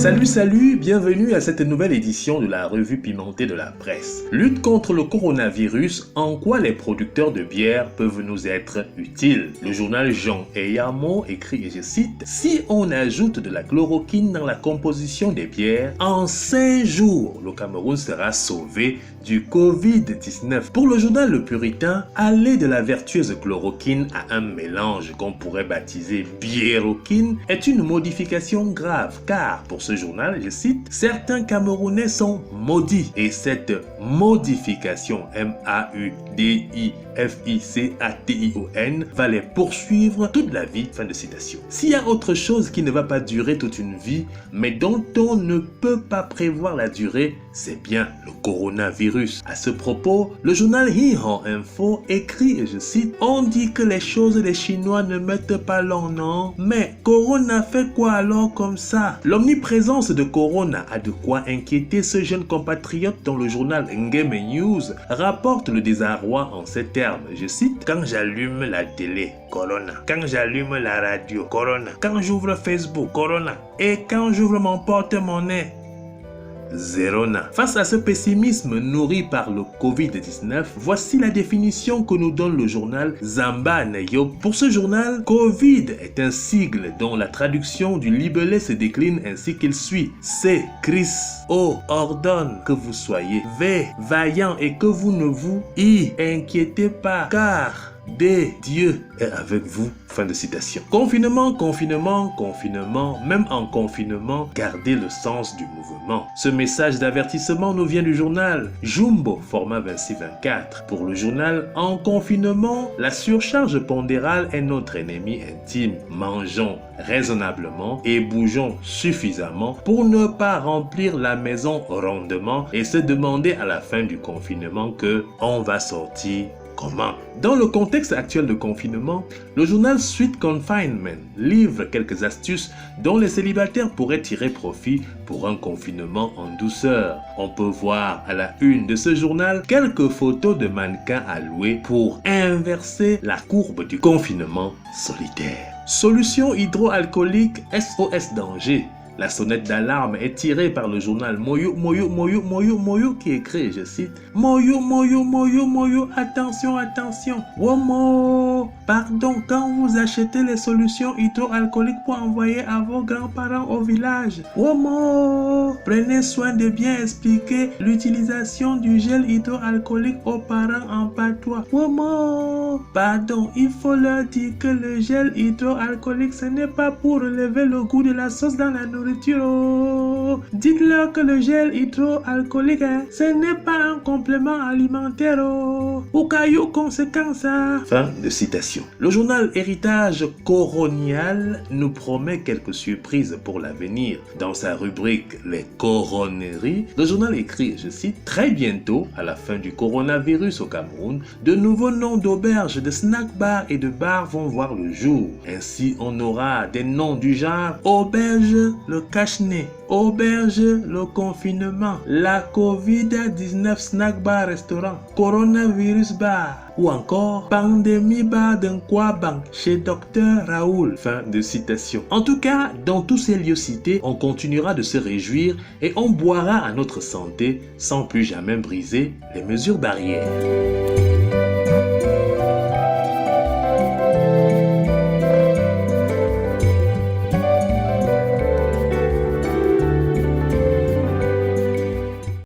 Salut, bienvenue à cette nouvelle édition de la revue pimentée de la presse. Lutte contre le coronavirus, en quoi les producteurs de bière peuvent nous être utiles? Le journal Jean Eyamo écrit, et je cite, « Si on ajoute de la chloroquine dans la composition des bières, en 5 jours, le Cameroun sera sauvé du Covid-19. » Pour le journal Le Puritain, aller de la vertueuse chloroquine à un mélange qu'on pourrait baptiser biéroquine est une modification grave, car pour ce journal, je cite, « Certains Camerounais sont maudits et cette modification MAUDIFICATION va les poursuivre toute la vie. » Fin de citation. S'il y a autre chose qui ne va pas durer toute une vie, mais dont on ne peut pas prévoir la durée, c'est bien le coronavirus. À ce propos, le journal Hihan Info écrit, et je cite, « On dit que les choses les Chinois ne mettent pas long, non? Mais Corona fait quoi alors comme ça? » L'omniprésence de Corona a de quoi inquiéter ce jeune compatriote dont le journal Ngeme News rapporte le désarroi en ces termes. Je cite, « Quand j'allume la télé, Corona. Quand j'allume la radio, Corona. Quand j'ouvre Facebook, Corona. Et quand j'ouvre mon porte-monnaie, Zerona. » Face à ce pessimisme nourri par le Covid-19, voici la définition que nous donne le journal Zamba Nayo. Pour ce journal, Covid est un sigle dont la traduction du libellé se décline ainsi qu'il suit. C. Christ. O. Ordonne que vous soyez. V. Vaillant et que vous ne vous y inquiétez pas, car Dieu est avec vous. Fin de citation. Confinement, même en confinement, gardez le sens du mouvement. Ce message d'avertissement nous vient du journal Jumbo, format 26-24. Pour le journal, en confinement, la surcharge pondérale est notre ennemi intime. Mangeons raisonnablement et bougeons suffisamment pour ne pas remplir la maison rondement et se demander à la fin du confinement que on va sortir comment? Dans le contexte actuel de confinement, le journal Sweet Confinement livre quelques astuces dont les célibataires pourraient tirer profit pour un confinement en douceur. On peut voir à la une de ce journal quelques photos de mannequins à louer pour inverser la courbe du confinement solitaire. Solution hydroalcoolique SOS danger. La sonnette d'alarme est tirée par le journal Moyo qui écrit, je cite, « Moyo, attention, Womo, pardon, quand vous achetez les solutions hydroalcooliques pour envoyer à vos grands-parents au village, Womo, prenez soin de bien expliquer l'utilisation du gel hydroalcoolique aux parents en patois. Womo, pardon, il faut leur dire que le gel hydroalcoolique, ce n'est pas pour relever le goût de la sauce dans la nourriture. Dites-leur que le gel hydroalcoolique, ce n'est pas un complément alimentaire. Au cas où conséquence. » Fin de citation. Le journal Héritage Coronial nous promet quelques surprises pour l'avenir. Dans sa rubrique Les Coroneries, le journal écrit, je cite, « Très bientôt, à la fin du coronavirus au Cameroun, de nouveaux noms d'auberges, de snack-bars et de bars vont voir le jour. Ainsi, on aura des noms du genre auberge, le cache-nez, auberge, le confinement, la Covid-19 snack bar restaurant, coronavirus bar ou encore pandémie bar d'un Kwabang chez Dr Raoul. Fin de citation. En tout cas, dans tous ces lieux cités, on continuera de se réjouir et on boira à notre santé sans plus jamais briser les mesures barrières.